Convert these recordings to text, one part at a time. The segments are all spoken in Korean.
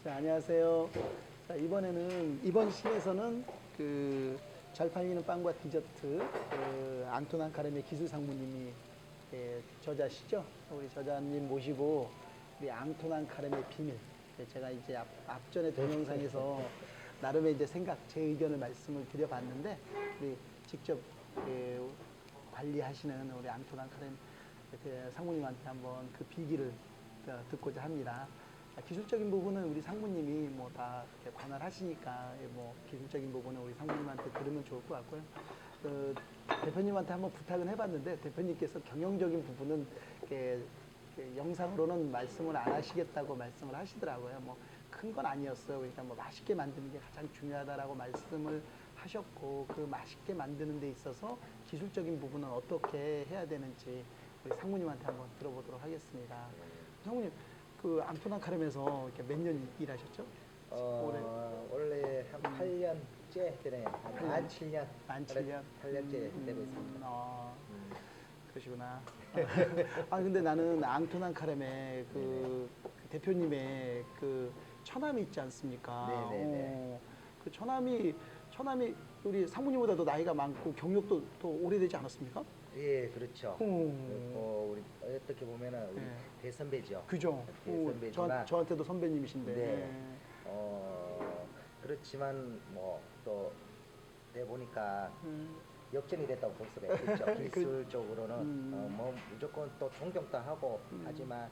자, 안녕하세요. 자, 이번 시에서는 잘 팔리는 빵과 디저트, 앙토난 카레의 기술 상무님이 저자시죠. 우리 저자님 모시고 우리 앙토난 카레의 비밀. 제가 이제 앞전에 동영상에서 나름의 이제 생각, 제 의견을 말씀을 드려봤는데 우리 직접 관리하시는 우리 앙토난 카레 상무님한테 한번 그 비기를 듣고자 합니다. 기술적인 부분은 우리 상무님이 뭐 다 관할하시니까 뭐 기술적인 부분은 우리 상무님한테 들으면 좋을 것 같고요. 대표님한테 한번 부탁은 해봤는데 대표님께서 경영적인 부분은 영상으로는 말씀을 안 하시겠다고 말씀을 하시더라고요. 뭐 큰 건 아니었어요. 그러니까 뭐 맛있게 만드는 게 가장 중요하다라고 말씀을 하셨고 그 맛있게 만드는 데 있어서 기술적인 부분은 어떻게 해야 되는지 우리 상무님한테 한번 들어보도록 하겠습니다. 상무님, 그 앙토난 카렘에서 이렇게 몇 년 일하셨죠? 올해 원래 한 8년째 되네. 한 7년. 만 7년. 8년째 되고 있습니다. 그러시구나. 근데 나는 앙토난 카렘의 그 대표님의 그 처남이 있지 않습니까? 네네네. 그 처남이 우리 상무님보다도 나이가 많고 경력도 더 오래되지 않았습니까? 예, 그렇죠. 우리 어떻게 보면은 우리 네. 대선배죠. 그죠? 대선배지만 저한테도 선배님이신데. 네. 그렇지만 뭐 또 내 보니까 역전이 됐다고 볼 수가 있겠죠. 기술적으로는 뭐 무조건 또 존경도 하고 하지만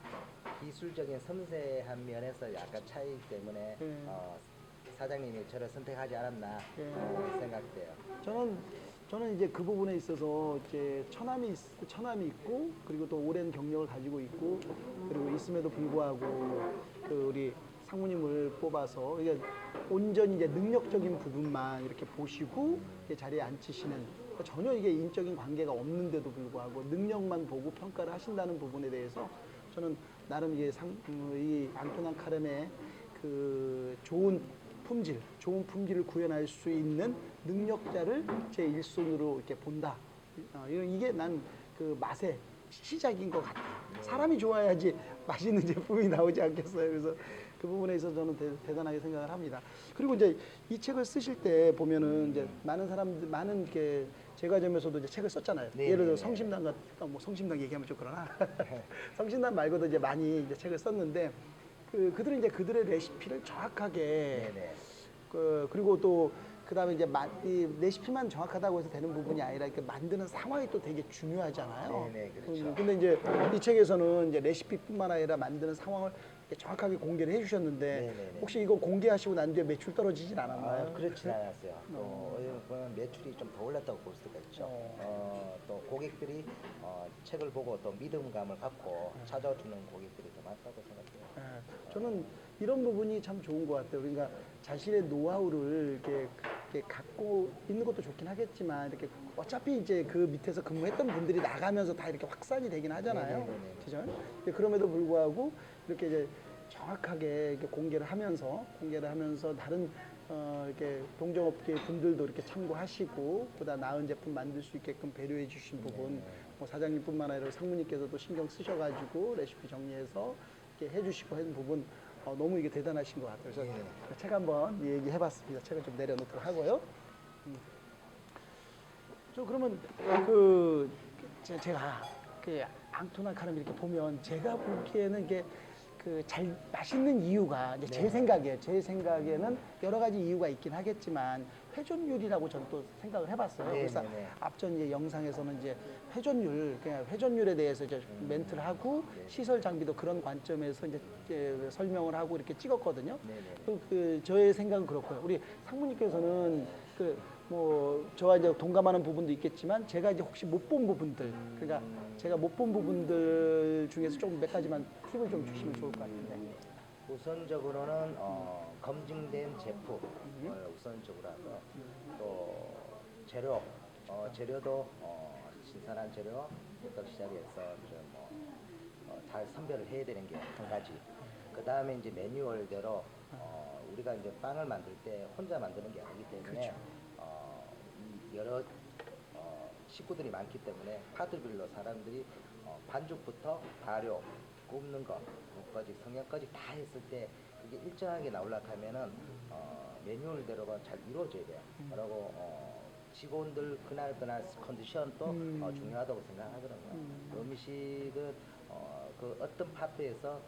기술적인 섬세한 면에서 약간 차이 때문에 사장님이 저를 선택하지 않았나 생각돼요. 저는 이제 그 부분에 있어서 이제 처남이 있고 그리고 또 오랜 경력을 가지고 있고 그리고 있음에도 불구하고 그 우리 상무님을 뽑아서 이게 온전히 이제 능력적인 부분만 이렇게 보시고 자리에 앉히시는 그러니까 전혀 이게 인적인 관계가 없는데도 불구하고 능력만 보고 평가를 하신다는 부분에 대해서 저는 나름 이게 이 앙토난 카렘의 그 좋은 품질을 구현할 수 있는 능력자를 제 일손으로 이렇게 본다. 이게 난 그 맛의 시작인 것 같아요. 사람이 좋아야지 맛있는 제품이 나오지 않겠어요. 그래서 그 부분에 있어서 저는 대단하게 생각을 합니다. 그리고 이제 이 책을 쓰실 때 보면은 이제 많은 게 제과점에서도 이제 책을 썼잖아요. 네, 예를 들어 네, 성심당 같은 뭐 성심당 얘기하면 좀 그러나 성심당 말고도 이제 많이 이제 책을 썼는데 그들은 이제 그들의 레시피를 정확하게 네네. 그리고 또 그다음에 이제 이 레시피만 정확하다고 해서 되는 부분이 아니라 이렇게 만드는 상황이 또 되게 중요하잖아요. 네네, 그렇죠. 근데 이제 이 책에서는 이제 레시피뿐만 아니라 만드는 상황을 이렇게 정확하게 공개를 해주셨는데 네네네. 혹시 이거 공개하시고 난 뒤에 매출 떨어지진 않았나요? 그렇진 않았어요. 또 어떻게 보면 매출이 좀 더 올랐다고 볼 수가 있죠. 또 고객들이 책을 보고 또 믿음감을 갖고 찾아주는 고객들이 더 많다고 생각해요. 저는 이런 부분이 참 좋은 것 같아요. 그러니까 자신의 노하우를 이렇게 갖고 있는 것도 좋긴 하겠지만 이렇게 어차피 이제 그 밑에서 근무했던 분들이 나가면서 다 이렇게 확산이 되긴 하잖아요. 네네네네. 그죠? 근데 그럼에도 불구하고 이렇게 이제 정확하게 이렇게 공개를 하면서 다른 이렇게 동종업계 분들도 이렇게 참고하시고 보다 나은 제품 만들 수 있게끔 배려해 주신 부분 뭐 사장님뿐만 아니라 상무님께서도 신경 쓰셔가지고 레시피 정리해서 이렇게 해주시고 하는 부분 너무 이게 대단하신 것 같아요. 그래서 책 한번 얘기해봤습니다. 책을 좀 내려놓도록 하고요. 저 그러면 제가 그 앙토난 카렘 이렇게 보면 제가 보기에는 이게 그 잘 맛있는 이유가 이제 제 생각에는 여러 가지 이유가 있긴 하겠지만 회전율이라고 저는 또 생각을 해봤어요. 그래서 앞전 이제 영상에서는 이제 그냥 회전율에 대해서 이제 멘트를 하고 시설 장비도 그런 관점에서 이제 설명을 하고 이렇게 찍었거든요. 저의 생각은 그렇고요. 우리 상무님께서는 뭐 저와 이제 동감하는 부분도 있겠지만 제가 이제 혹시 못 본 부분들 그러니까 제가 못 본 부분들 중에서 좀 몇 가지만 팁을 좀 주시면 좋을 것 같은데. 우선적으로는 검증된 제품을 우선적으로 하고 또 재료도 신선한 재료부터 시작해서 잘 선별을 해야 되는 게 한 가지. 그 다음에 이제 매뉴얼대로 우리가 이제 빵을 만들 때 혼자 만드는 게 아니기 때문에 이 여러 식구들이 많기 때문에 파트별로 사람들이 반죽부터 발효, 굽는 것까지 성형까지 다 했을 때 그게 일정하게 나오려고 하면은 매뉴얼대로가 잘 이루어져야 돼요. 그리고 직원들 그날 컨디션도 중요하다고 생각하거든요. 음식은 그 어떤 파트에서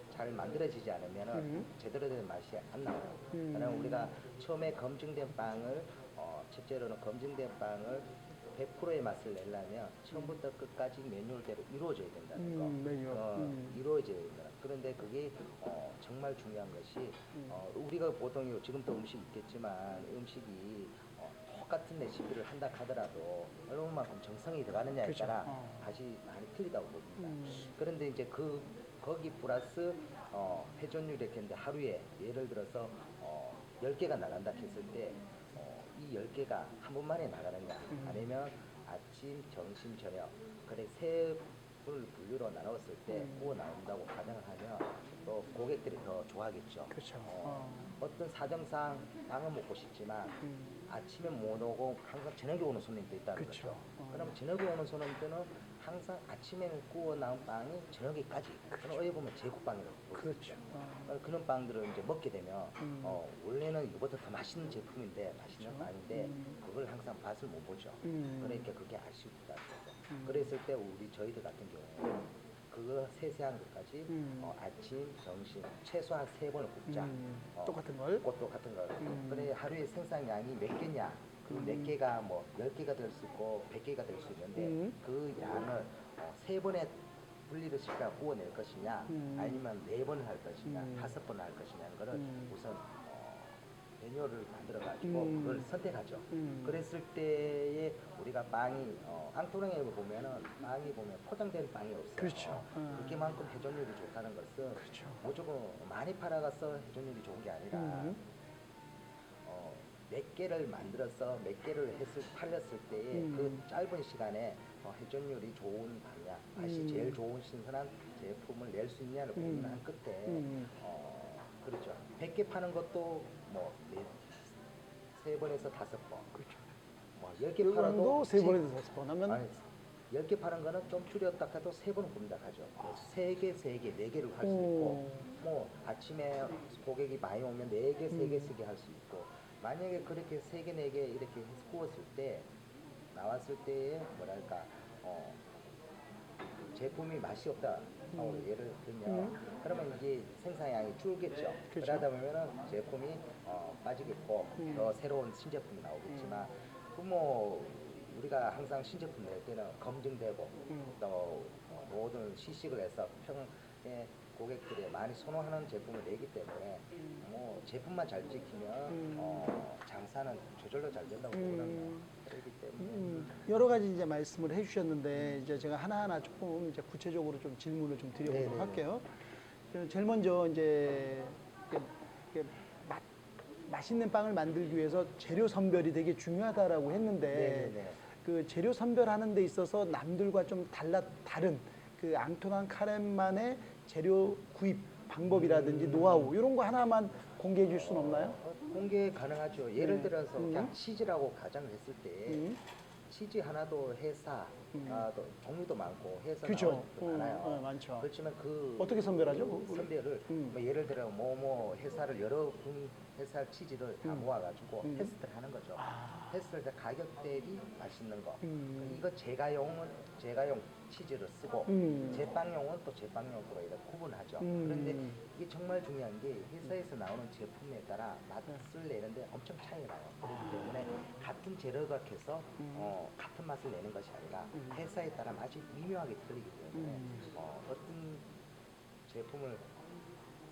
잘 만들어지지 않으면은 제대로 된 맛이 안 나와요. 왜냐면 우리가 처음에 검증된 빵을 첫째로는 검증된 빵을 100%의 맛을 내려면 처음부터 끝까지 매뉴얼대로 이루어져야 된다는 거. 매뉴얼. 이루어져야 된다. 그런데 그게 정말 중요한 것이 우리가 보통 지금도 음식 있겠지만 음식이 똑같은 레시피를 한다 하더라도 얼마만큼 정성이 들어가느냐에 그쵸. 따라 맛이 많이 틀리다고 봅니다. 그런데 이제 거기 플러스 회전율 이렇게 했는데 하루에 예를 들어서 10개가 나간다 했을 때 이 10개가 한 번만에 나가느냐 아니면 아침, 점심, 저녁 그래 세 분류로 나눴을 때 구워 나온다고 가정을 하면 또 고객들이 더 좋아하겠죠. 그렇죠. 어떤 사정상 빵을 먹고 싶지만 아침에 못 오고 항상 저녁에 오는 손님도 있다는 그쵸. 거죠. 그러면 저녁에 오는 손님들은 항상 아침에 구워 나온 빵이 저녁에까지 그런 어떻게 보면 제국빵이라고 볼 수 있죠. 그런 빵들을 이제 먹게 되면 원래는 이거보다 더 맛있는 제품인데 맛있는 빵인데 그걸 항상 맛을 못 보죠. 그러니까 그게 아쉽다. 그랬을 때 저희들 같은 경우에 그거 세세한 것까지 아침, 점심 최소한 3번을 굽자. 똑같은 걸? 똑같은 걸. 그래 하루에 생산량이 몇 개냐? 그 몇 개가 뭐 10개가 될 수 있고 100개가 될 수 있는데 그 양을 3번에 분리를 시켜 구워낼 것이냐 아니면 4번을 할 것이냐 5번을 할 것이냐는 거를 우선 매뉴얼을 만들어 가지고 그걸 선택하죠. 그랬을 때에 우리가 빵이 앙뚜랑에 보면은 빵이 보면 포장된 빵이 없어요. 그렇죠. 그렇게만큼 회전율이 좋다는 것은 그렇죠. 무조건 많이 팔아가서 회전율이 좋은 게 아니라 몇 개를 만들어서 몇 개를 팔렸을 때에 그 짧은 시간에 회전율이 좋은 방향, 맛이 제일 좋은 신선한 제품을 낼 수 있냐를 고민한 끝에 그렇죠. 100개 파는 것도 뭐 3번에서 5번. 그렇죠. 뭐 10개 팔아도 3번에서 5번 하면 아니, 10개 파는 거는 좀 줄였다 해도 3번은 굽니다 하죠. 3개, 3개, 4개를 할 수 있고 뭐 아침에 고객이 많이 오면 4개, 3개, 3개 할 수 있고 만약에 그렇게 3개, 4개 이렇게 구웠을 때 나왔을 때에 뭐랄까 제품이 맛이 없다. 예를 들면 그러면 이제 생산량이 줄겠죠. 그렇죠. 그러다 보면은 제품이 빠지겠고 더 새로운 신제품이 나오겠지만 그 뭐 우리가 항상 신제품 낼 때는 검증되고 또 모든 시식을 해서 평에 고객들이 많이 선호하는 제품을 내기 때문에 뭐 제품만 잘 지키면 장사는 저절로 잘 된다고 보거든요. 그렇기 때문에 여러 가지 이제 말씀을 해주셨는데 이제 제가 하나하나 조금 이제 구체적으로 좀 질문을 좀 드려보도록 네네네. 할게요. 제일 먼저 이제 이렇게 맛있는 빵을 만들기 위해서 재료 선별이 되게 중요하다라고 했는데 네네네. 그 재료 선별하는 데 있어서 남들과 좀 다른 그 앙토난 카렌만의 재료 구입 방법이라든지 노하우 이런 거 하나만 공개해 줄 수는 없나요? 공개 가능하죠. 예를 들어서 그냥 치즈라고 가정을 했을 때 치즈 하나도 회사 또 종류도 많고 회사 그죠. 많아요. 많죠. 그렇지만 그 어떻게 선별하죠? 선별을 뭐 예를 들어 뭐 회사를 여러 군 회사 치즈를 다 모아가지고 테스트를 하는 거죠. 테스트를 할 때 가격 대비 맛있는 거. 이거 제가용 치즈를 쓰고 제빵용은 또 제빵용으로 이렇게 구분하죠. 그런데 이게 정말 중요한 게 회사에서 나오는 제품에 따라 맛을 내는데 엄청 차이가 나요. 그렇기 때문에 같은 재료가 해서 같은 맛을 내는 것이 아니라 회사에 따라 맛이 미묘하게 틀리기 때문에 어떤 제품을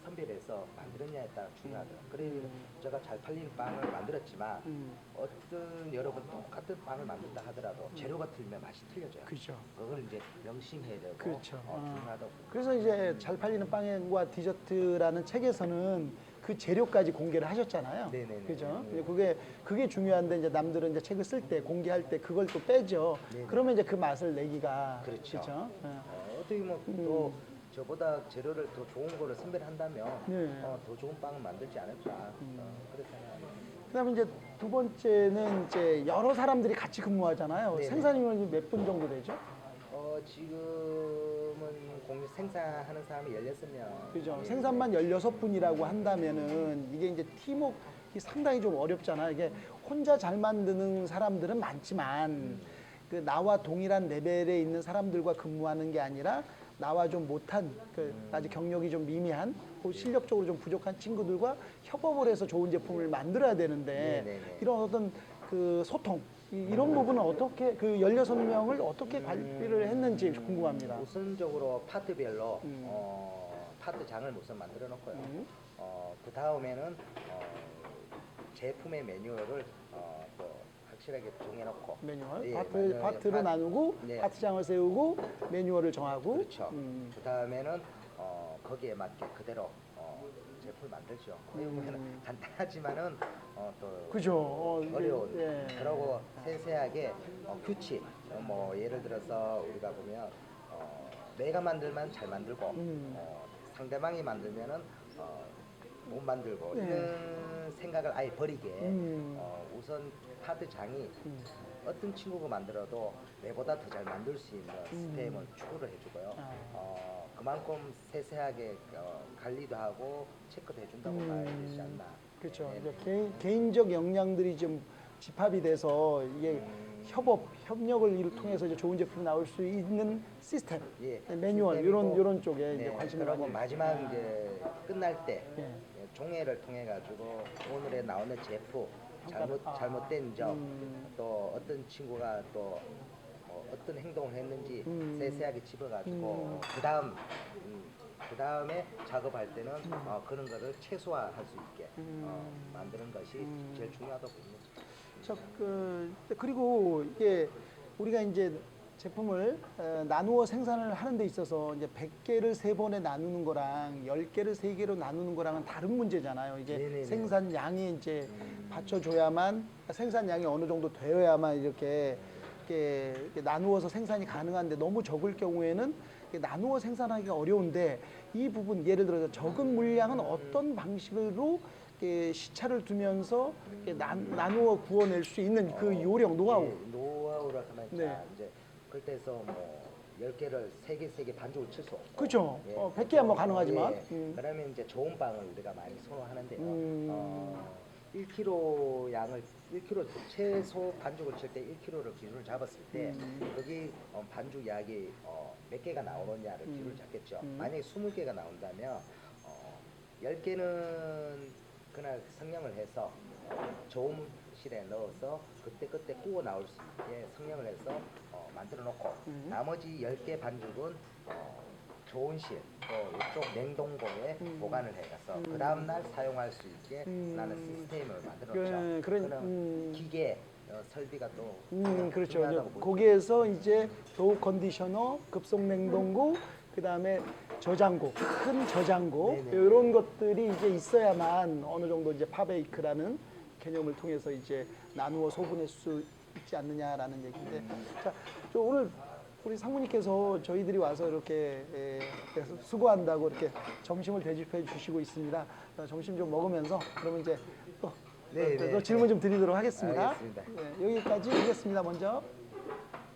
선별해서 만들었냐에 따라 중요하더라고요. 그래서 제가 잘 팔리는 빵을 만들었지만 어떤 여러분 똑같은 빵을 만든다 하더라도 재료가 틀리면 맛이 틀려져요. 그죠. 그걸 이제 명심해야 되고 그렇죠. 중요하다고. 그래서 이제 잘 팔리는 빵과 디저트라는 책에서는 그 재료까지 공개를 하셨잖아요. 네네네. 그죠? 그게 중요한데 이제 남들은 이제 책을 쓸 때 공개할 때 그걸 또 빼죠. 네네. 그러면 이제 그 맛을 내기가 그렇죠. 그죠? 어떻게 또 저보다 재료를 더 좋은 거를 선별한다면 네. 더 좋은 빵을 만들지 않을까 그렇게 생각합니다. 그다음에 이제 두 번째는 이제 여러 사람들이 같이 근무하잖아요. 네네. 생산 인원이 몇 분 정도 되죠? 지금은 공유 생산하는 사람이 16명. 그죠. 생산만 16분이라고 한다면은 이게 이제 팀워크가 상당히 좀 어렵잖아. 이게 혼자 잘 만드는 사람들은 많지만 그 나와 동일한 레벨에 있는 사람들과 근무하는 게 아니라 나와 좀 못한 그 아직 경력이 좀 미미한 그 실력적으로 좀 부족한 친구들과 협업을 해서 좋은 제품을 만들어야 되는데 네네네. 이런 어떤 그 소통 이런 부분은 어떻게 그 16명을 어떻게 관리를 했는지 궁금합니다. 우선적으로 파트별로 파트장을 우선 만들어 놓고요. 그 다음에는 제품의 매뉴얼을 또 확실하게 정해놓고 매뉴얼 예, 파트로 나누고 네. 파트장을 세우고 매뉴얼을 정하고 그렇죠. 그 다음에는 거기에 맞게 그대로 제품을 만들죠. 보면 간단하지만은 또 그죠. 이게, 어려운 예. 그러고 세세하게 규칙 뭐 예를 들어서 우리가 보면 내가 만들면 잘 만들고 상대방이 만들면은 못 만들고 네. 이런 생각을 아예 버리게 음. 우선 파트장이 어떤 친구가 만들어도 내보다 더 잘 만들 수 있는 시스템을 추구를 해주고요. 그만큼 세세하게 관리도 하고 체크도 해준다고 봐야 되지 않나. 그렇죠. 네, 이제 개인적 역량들이 좀 집합이 돼서 이게 협력을 통해서 이제 좋은 제품이 나올 수 있는 시스템, 예, 매뉴얼 시스템이고, 이런 쪽에 이제 네, 관심을 그리고 많이. 마지막 이제 끝날 때 예. 종회를 통해 가지고 오늘에 나오는 제품 평가를- 잘못된 점 또 어떤 친구가 또 어떤 행동을 했는지 세세하게 짚어가지고 그 다음에 작업할 때는 그런 거를 최소화할 수 있게 만드는 것이 제일 중요하다고 봅니다. 자, 그리고 이게 우리가 이제 제품을 나누어 생산을 하는 데 있어서 이제 100개를 3번에 나누는 거랑 10개를 3개로 나누는 거랑은 다른 문제잖아요. 이게 네네네. 생산량이 이제 받쳐줘야만 생산량이 어느 정도 되어야만 이렇게 나누어서 생산이 가능한데 너무 적을 경우에는 이렇게 나누어 생산하기가 어려운데 이 부분 예를 들어서 적은 물량은 어떤 방식으로 이렇게 시차를 두면서 이렇게 나누어 구워낼 수 있는 그 요령 노하우. 예, 노하우를 하면 네. 자 이제 그때서 뭐 10개를 3개 반죽을 칠 수 없고 그죠. 100개 하면 가능하지만. 그러면 이제 좋은 빵을 우리가 많이 선호하는데요. 1kg 양을 1kg 최소 반죽을 칠 때 1kg를 기준을 잡았을 때 여기 반죽 약이 몇 개가 나오느냐를 기준을 잡겠죠. 만약에 20개가 나온다면 10개는 그날 성형을 해서 저온실에 넣어서 그때 구워 나올 수 있게 성형을 해서 만들어 놓고 나머지 10개 반죽은 저온실 또 이쪽 냉동고에 보관을 해가서 그 다음날 사용할 수 있게 나는 시스템을 만들어 놓죠. 그런 기계 설비가 또 그렇죠. 중요하다고 보죠. 거기에서 이제 도우 컨디셔너, 급속 냉동고, 그 다음에 저장고, 큰 저장고 네네. 이런 것들이 이제 있어야만 어느 정도 이제 파베이크라는 개념을 통해서 이제 나누어 소분할 수 있지 않느냐라는 얘기인데, 자, 저 오늘 우리 상무님께서 저희들이 와서 이렇게 수고한다고 이렇게 점심을 대접해 주시고 있습니다. 점심 좀 먹으면서 그러면 이제 또 네, 또 네, 질문 좀 드리도록 하겠습니다. 알겠습니다. 네, 여기까지 하겠습니다. 먼저.